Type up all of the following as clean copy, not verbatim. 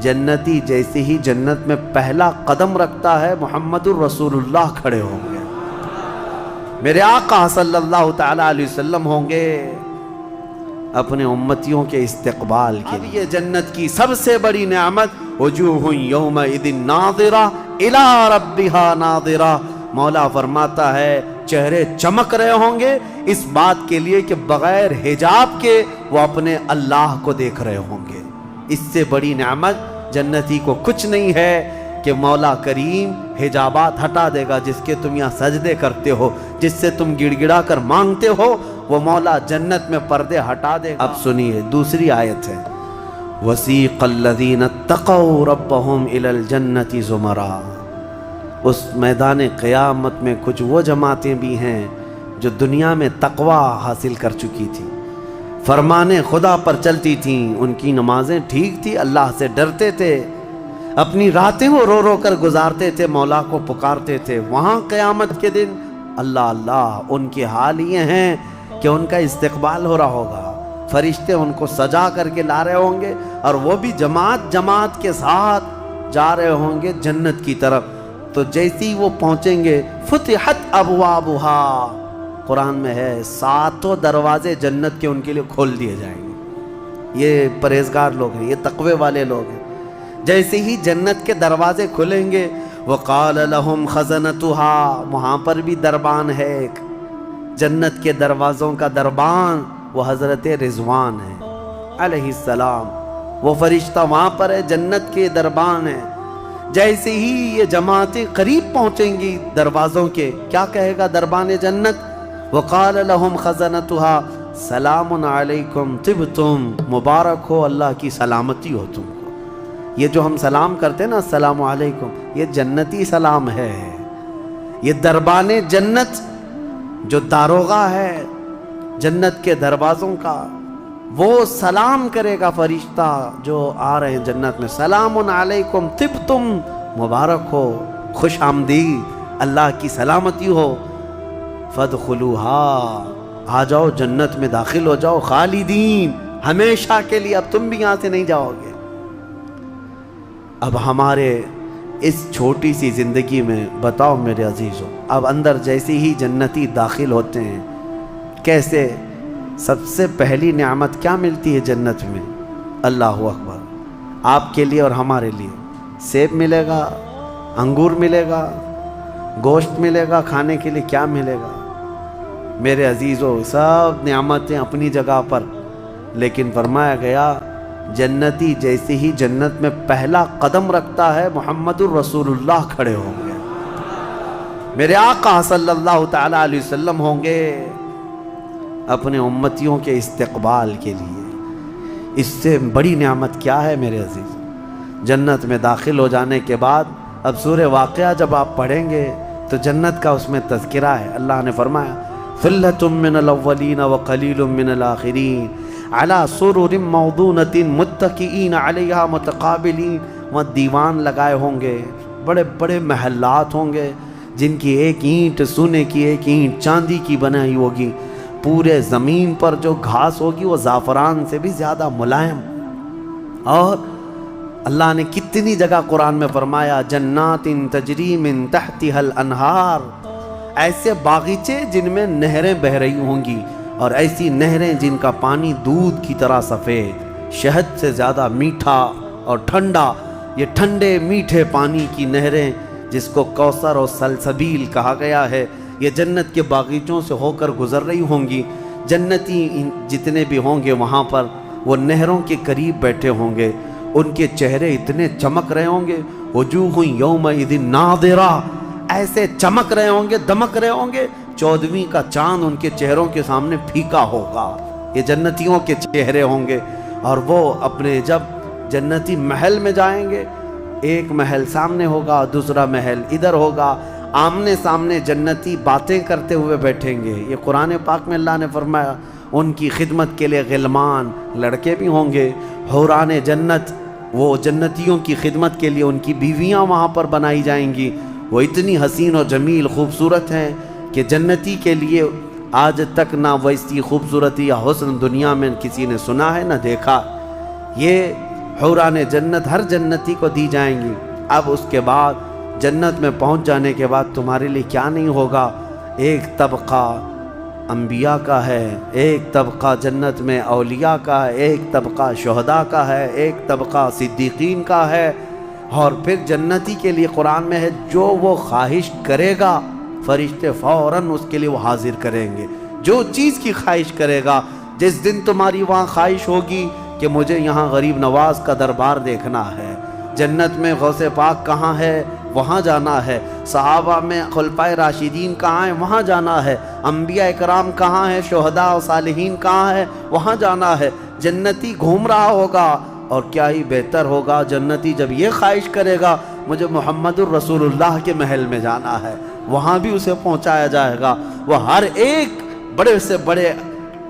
جنتی جیسے ہی جنت میں پہلا قدم رکھتا ہے محمد الرسول اللہ کھڑے ہوں گے، میرے آقا صلی اللہ تعالی علیہ وسلم ہوں گے اپنے امتیوں کے استقبال کے لیے۔ یہ جنت کی سب سے بڑی نعمت وجوہ یومئذ ناظرہ الی ربہا ناظرہ، مولا فرماتا ہے چہرے چمک رہے ہوں گے اس بات کے لیے کہ بغیر حجاب کے وہ اپنے اللہ کو دیکھ رہے ہوں گے۔ اس سے بڑی نعمت جنتی کو کچھ نہیں ہے کہ مولا کریم حجابات ہٹا دے گا، جس کے تم یہاں سجدے کرتے ہو، جس سے تم گڑ گڑا کر مانگتے ہو، وہ مولا جنت میں پردے ہٹا دے گا۔ اب سنیے دوسری آیت ہے وَسِيقَ الَّذِينَ اتَّقَوْا رَبَّهُمْ إِلَى الْجَنَّةِ زُمَرًا، اس میدان قیامت میں کچھ وہ جماعتیں بھی ہیں جو دنیا میں تقوی حاصل کر چکی تھی، فرمان خدا پر چلتی تھیں، ان کی نمازیں ٹھیک تھی، اللہ سے ڈرتے تھے، اپنی راتیں وہ رو رو کر گزارتے تھے، مولا کو پکارتے تھے۔ وہاں قیامت کے دن اللہ اللہ ان کے حال یہ ہیں کہ ان کا استقبال ہو رہا ہوگا، فرشتے ان کو سجا کر کے لا رہے ہوں گے، اور وہ بھی جماعت جماعت کے ساتھ جا رہے ہوں گے جنت کی طرف۔ تو جیسی وہ پہنچیں گے فتحت ابوابہا، قرآن میں ہے 7 دروازے جنت کے ان کے لیے کھول دیے جائیں گے۔ یہ پرہیزگار لوگ ہیں، یہ تقوی والے لوگ ہیں۔ جیسے ہی جنت کے دروازے کھلیں گے وقال لهم خزنتها، وہاں پر بھی دربان ہے ایک، جنت کے دروازوں کا دربان وہ حضرت رضوان ہے علیہ السلام، وہ فرشتہ وہاں پر ہے، جنت کے دربان ہے۔ جیسے ہی یہ جماعتیں قریب پہنچیں گی دروازوں کے، کیا کہے گا دربان جنت؟ وقال لهم خزنتها سلام علیکم طبتم، مبارک ہو، اللہ کی سلامتی ہو تم کو۔ یہ جو ہم سلام کرتے ہیں نا السلام علیکم، یہ جنتی سلام ہے۔ یہ دربان جنت جو داروغہ ہے جنت کے دروازوں کا، وہ سلام کرے گا فرشتہ جو آ رہے ہیں جنت میں، سلام علیکم طبتم، مبارک ہو، خوش آمدید، اللہ کی سلامتی ہو، فادخلوها، آ جاؤ جنت میں داخل ہو جاؤ، خالدین، ہمیشہ کے لیے، اب تم بھی یہاں سے نہیں جاؤ گے۔ اب ہمارے اس چھوٹی سی زندگی میں بتاؤ میرے عزیزوں، اب اندر جیسے ہی جنتی داخل ہوتے ہیں کیسے، سب سے پہلی نعمت کیا ملتی ہے جنت میں؟ اللہ اکبر، آپ کے لیے اور ہمارے لیے سیب ملے گا، انگور ملے گا، گوشت ملے گا، کھانے کے لیے کیا ملے گا؟ میرے عزیزوں سب نعمتیں اپنی جگہ پر، لیکن فرمایا گیا جنتی جیسے ہی جنت میں پہلا قدم رکھتا ہے محمد الرسول اللہ کھڑے ہوں گے، میرے آقا صلی اللہ تعالی علیہ وسلم ہوں گے اپنے امتیوں کے استقبال کے لیے۔ اس سے بڑی نعمت کیا ہے میرے عزیز؟ جنت میں داخل ہو جانے کے بعد اب سورہ واقعہ جب آپ پڑھیں گے تو جنت کا اس میں تذکرہ ہے۔ اللہ نے فرمایا ثلۃ من الاولین وقلیل من الآخرین علی سرر موضونۃ متکئین علیہا متقابلین، وہاں دیوان لگائے ہوں گے، بڑے بڑے محلات ہوں گے جن کی ایک اینٹ سونے کی، ایک اینٹ چاندی کی بنائی ہوگی، پورے زمین پر جو گھاس ہوگی وہ زعفران سے بھی زیادہ ملائم۔ اور اللہ نے کتنی جگہ قرآن میں فرمایا جنات تجری من تحتها الانہار، ایسے باغیچے جن میں نہریں بہہ رہی ہوں گی، اور ایسی نہریں جن کا پانی دودھ کی طرح سفید، شہد سے زیادہ میٹھا اور ٹھنڈا، یہ ٹھنڈے میٹھے پانی کی نہریں جس کو کوثر اور سلسبیل کہا گیا ہے، یہ جنت کے باغیچوں سے ہو کر گزر رہی ہوں گی۔ جنتی جتنے بھی ہوں گے وہاں پر وہ نہروں کے قریب بیٹھے ہوں گے، ان کے چہرے اتنے چمک رہے ہوں گے، وجوہ یومئذ ناظرہ، ایسے چمک رہے ہوں گے، دمک رہے ہوں گے، 14ویں کا چاند ان کے چہروں کے سامنے پھیکا ہوگا۔ یہ جنتیوں کے چہرے ہوں گے، اور وہ اپنے جب جنتی محل میں جائیں گے، ایک محل سامنے ہوگا، دوسرا محل ادھر ہوگا، آمنے سامنے جنتی باتیں کرتے ہوئے بیٹھیں گے۔ یہ قرآن پاک میں اللہ نے فرمایا ان کی خدمت کے لیے غلمان، لڑکے بھی ہوں گے، حوران جنت، وہ جنتیوں کی خدمت کے لیے ان کی بیویاں وہاں پر بنائی جائیں گی، وہ اتنی حسین و جمیل خوبصورت ہیں کہ جنتی کے لیے آج تک نہ ویسی خوبصورتی یا حسن دنیا میں کسی نے سنا ہے نہ دیکھا۔ یہ حوران جنت ہر جنتی کو دی جائیں گی۔ اب اس کے بعد جنت میں پہنچ جانے کے بعد تمہارے لیے کیا نہیں ہوگا؟ ایک طبقہ انبیاء کا ہے، ایک طبقہ جنت میں اولیاء کا ہے، ایک طبقہ شہداء کا ہے، ایک طبقہ صدیقین کا ہے۔ اور پھر جنتی کے لیے قرآن میں ہے جو وہ خواہش کرے گا فرشتے فوراً اس کے لیے وہ حاضر کریں گے۔ جو چیز کی خواہش کرے گا، جس دن تمہاری وہاں خواہش ہوگی کہ مجھے یہاں غریب نواز کا دربار دیکھنا ہے، جنت میں غوث پاک کہاں ہے وہاں جانا ہے، صحابہ میں خلفائے راشدین کہاں ہیں وہاں جانا ہے، انبیاء اکرام کہاں ہیں، شہداء و صالحین کہاں ہیں وہاں جانا ہے۔ جنتی گھوم رہا ہوگا، اور کیا ہی بہتر ہوگا جنتی جب یہ خواہش کرے گا مجھے محمد الرسول اللہ کے محل میں جانا ہے، وہاں بھی اسے پہنچایا جائے گا۔ وہ ہر ایک بڑے سے بڑے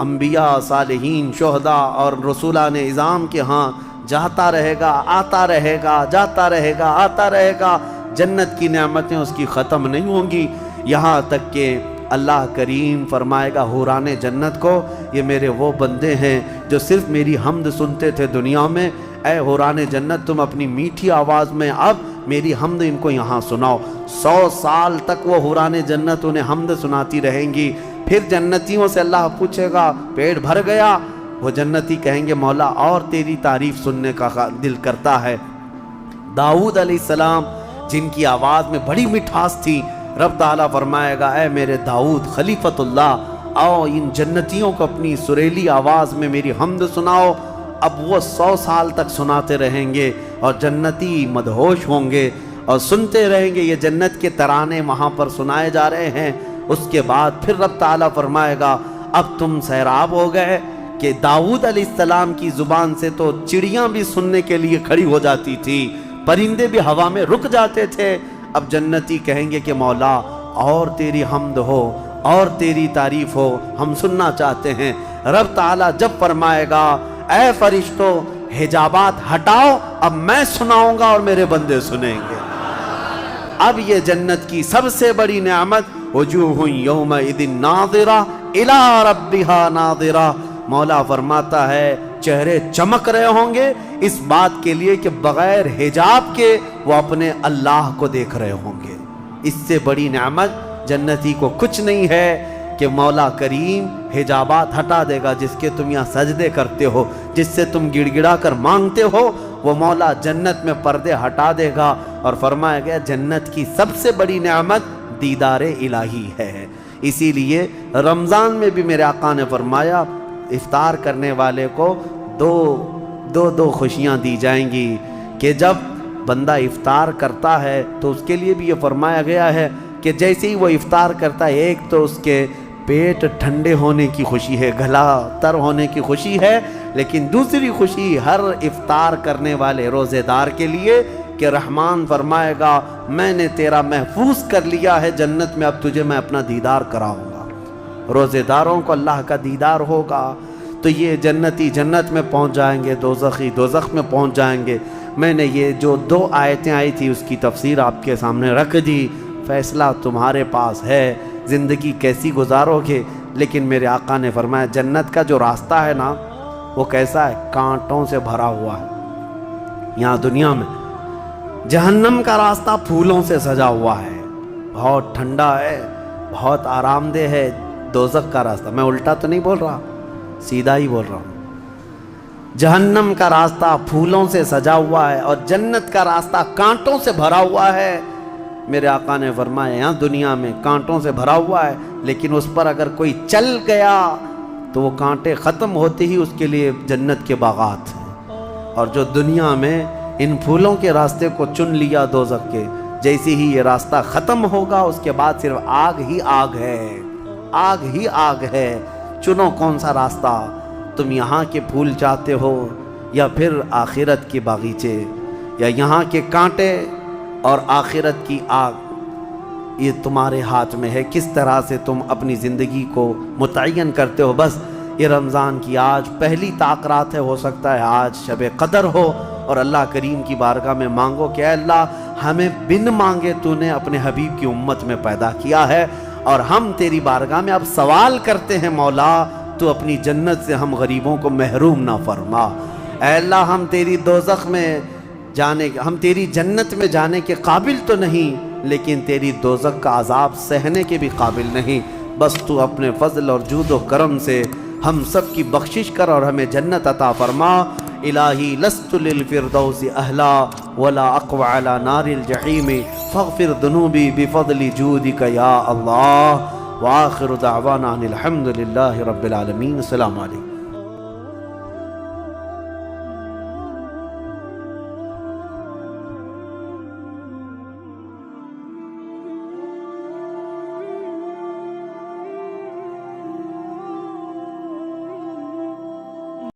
انبیاء، صالحین، شہداء اور رسولان اعظام کے ہاں جاتا رہے گا، آتا رہے گا، جاتا رہے گا، آتا رہے گا۔ جنت کی نعمتیں اس کی ختم نہیں ہوں گی، یہاں تک کہ اللہ کریم فرمائے گا حوران جنت کو یہ میرے وہ بندے ہیں جو صرف میری حمد سنتے تھے دنیا میں، اے حوران جنت تم اپنی میٹھی آواز میں اب میری حمد ان کو یہاں سناؤ۔ 100 سال تک وہ حوران جنت انہیں حمد سناتی رہیں گی۔ پھر جنتیوں سے اللہ پوچھے گا پیٹ بھر گیا؟ وہ جنتی کہیں گے مولا اور تیری تعریف سننے کا دل کرتا ہے۔ داؤد علیہ السلام جن کی آواز میں بڑی مٹھاس تھی، رب تعالیٰ فرمائے گا اے میرے داؤد خلیفۃ اللہ، آؤ ان جنتیوں کو اپنی سریلی آواز میں میری حمد سناؤ۔ اب وہ 100 سال تک سناتے رہیں گے اور جنتی مدہوش ہوں گے اور سنتے رہیں گے، یہ جنت کے ترانے وہاں پر سنائے جا رہے ہیں۔ اس کے بعد پھر رب تعالیٰ فرمائے گا اب تم سیراب ہو گئے کہ داؤد علیہ السلام کی زبان سے تو چڑیاں بھی سننے کے لیے کھڑی ہو جاتی تھی، پرندے بھی ہوا میں رک جاتے تھے۔ اب جنتی کہیں گے کہ مولا اور تیری حمد ہو اور تیری تعریف ہو، ہم سننا چاہتے ہیں۔ رب تعالیٰ جب فرمائے گا اے فرشتوں حجابات ہٹاؤ، اب میں سناؤں گا اور میرے بندے سنیں گے۔ اب یہ جنت کی سب سے بڑی نعمت وجوہ یومئذ ناظرہ الی ربہا ناظرہ، مولا فرماتا ہے چہرے چمک رہے ہوں گے اس بات کے لیے کہ بغیر حجاب کے وہ اپنے اللہ کو دیکھ رہے ہوں گے۔ اس سے بڑی نعمت جنتی کو کچھ نہیں ہے کہ مولا کریم حجابات ہٹا دے گا، جس کے تم یہاں سجدے کرتے ہو، جس سے تم گڑ گڑا کر مانگتے ہو، وہ مولا جنت میں پردے ہٹا دے گا۔ اور فرمایا گیا جنت کی سب سے بڑی نعمت دیدار الہی ہے۔ اسی لیے رمضان میں بھی میرے آقا نے فرمایا افطار کرنے والے کو دو خوشیاں دی جائیں گی کہ جب بندہ افطار کرتا ہے تو اس کے لیے بھی یہ فرمایا گیا ہے کہ جیسے ہی وہ افطار کرتا ہے، ایک تو اس کے پیٹ ٹھنڈے ہونے کی خوشی ہے، گلا تر ہونے کی خوشی ہے، لیکن دوسری خوشی ہر افطار کرنے والے روزے دار کے لیے کہ رحمان فرمائے گا میں نے تیرا محفوظ کر لیا ہے جنت میں، اب تجھے میں اپنا دیدار کراؤں گا۔ روزے داروں کو اللہ کا دیدار ہوگا تو یہ جنتی جنت میں پہنچ جائیں گے، دوزخی دوزخ میں پہنچ جائیں گے۔ میں نے یہ جو 2 آیتیں آئی تھی اس کی تفسیر آپ کے سامنے رکھ دی، فیصلہ تمہارے پاس ہے زندگی کیسی گزارو گے۔ لیکن میرے آقا نے فرمایا جنت کا جو راستہ ہے نا وہ کیسا ہے؟ کانٹوں سے بھرا ہوا ہے۔ یہاں دنیا میں جہنم کا راستہ پھولوں سے سجا ہوا ہے، بہت ٹھنڈا ہے، بہت آرام دہ ہے۔ دوزخ کا راستہ، میں الٹا تو نہیں بول رہا، سیدھا ہی بول رہا ہوں، جہنم کا راستہ پھولوں سے سجا ہوا ہے اور جنت کا راستہ کانٹوں سے بھرا ہوا ہے۔ میرے آقا نے فرمایا یہاں دنیا میں کانٹوں سے بھرا ہوا ہے، لیکن اس پر اگر کوئی چل گیا تو وہ کانٹے ختم ہوتے ہی اس کے لیے جنت کے باغات ہیں۔ اور جو دنیا میں ان پھولوں کے راستے کو چن لیا دوزخ کے، جیسے ہی یہ راستہ ختم ہوگا اس کے بعد صرف آگ ہی آگ ہے، آگ ہی آگ ہے۔ چنو کون سا راستہ، تم یہاں کے پھول چاہتے ہو یا پھر آخرت کے باغیچے، یا یہاں کے کانٹے اور آخرت کی آگ، یہ تمہارے ہاتھ میں ہے کس طرح سے تم اپنی زندگی کو متعین کرتے ہو۔ بس یہ رمضان کی آج پہلی طاقرات ہے، ہو سکتا ہے آج شب قدر ہو، اور اللہ کریم کی بارگاہ میں مانگو کہ اے اللہ ہمیں بن مانگے تو نے اپنے حبیب کی امت میں پیدا کیا ہے، اور ہم تیری بارگاہ میں اب سوال کرتے ہیں مولا تو اپنی جنت سے ہم غریبوں کو محروم نہ فرما۔ اے اللہ ہم تیری دوزخ میں جانے ہم تیری جنت میں جانے کے قابل تو نہیں، لیکن تیری دوزخ کا عذاب سہنے کے بھی قابل نہیں، بس تو اپنے فضل اور جود و کرم سے ہم سب کی بخشش کر اور ہمیں جنت عطا فرما۔ الہی لست للفردوس اہلا ولا اقوى على نار الجحیم فاغفر ذنوبی بفضل جودک یا اللہ۔ وآخر دعوانا ان الحمد للہ رب العالمین۔ السلام علیکم۔